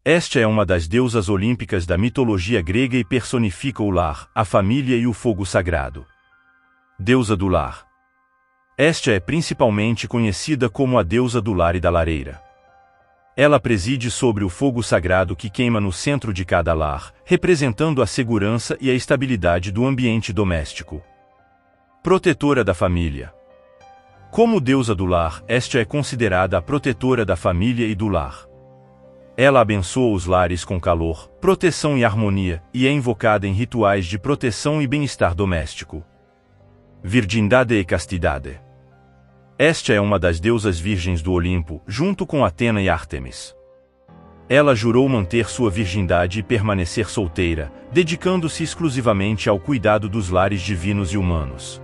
Esta é uma das deusas olímpicas da mitologia grega e personifica o lar, a família e o fogo sagrado. Deusa do lar. Esta é principalmente conhecida como a deusa do lar e da lareira. Ela preside sobre o fogo sagrado que queima no centro de cada lar, representando a segurança e a estabilidade do ambiente doméstico. Protetora da família. Como deusa do lar, esta é considerada a protetora da família e do lar. Ela abençoa os lares com calor, proteção e harmonia, e é invocada em rituais de proteção e bem-estar doméstico. Virgindade e castidade. Esta é uma das deusas virgens do Olimpo, junto com Atena e Ártemis. Ela jurou manter sua virgindade e permanecer solteira, dedicando-se exclusivamente ao cuidado dos lares divinos e humanos.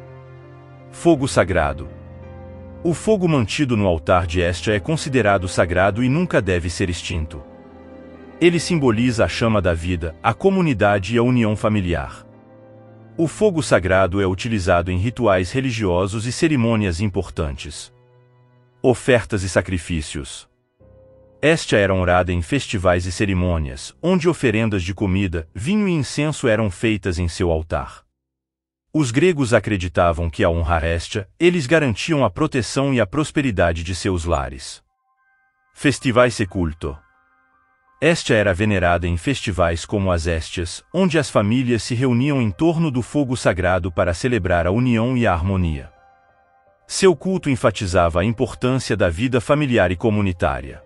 Fogo sagrado. O fogo mantido no altar de Hestia é considerado sagrado e nunca deve ser extinto. Ele simboliza a chama da vida, a comunidade e a união familiar. O fogo sagrado é utilizado em rituais religiosos e cerimônias importantes. Ofertas e sacrifícios. Hestia era honrada em festivais e cerimônias, onde oferendas de comida, vinho e incenso eram feitas em seu altar. Os gregos acreditavam que ao honrar Hestia, eles garantiam a proteção e a prosperidade de seus lares. Festivais e culto. Hestia era venerada em festivais como as Hestias, onde as famílias se reuniam em torno do fogo sagrado para celebrar a união e a harmonia. Seu culto enfatizava a importância da vida familiar e comunitária.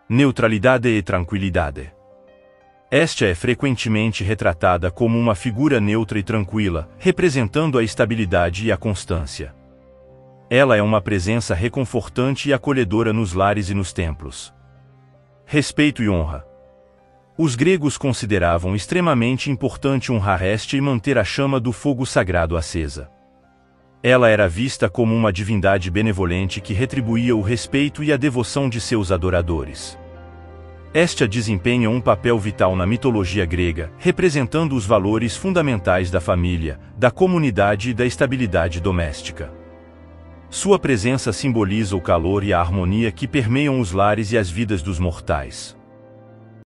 Neutralidade e tranquilidade. Hestia é frequentemente retratada como uma figura neutra e tranquila, representando a estabilidade e a constância. Ela é uma presença reconfortante e acolhedora nos lares e nos templos. Respeito e honra. Os gregos consideravam extremamente importante honrar Hestia e manter a chama do fogo sagrado acesa. Ela era vista como uma divindade benevolente que retribuía o respeito e a devoção de seus adoradores. Hestia desempenha um papel vital na mitologia grega, representando os valores fundamentais da família, da comunidade e da estabilidade doméstica. Sua presença simboliza o calor e a harmonia que permeiam os lares e as vidas dos mortais.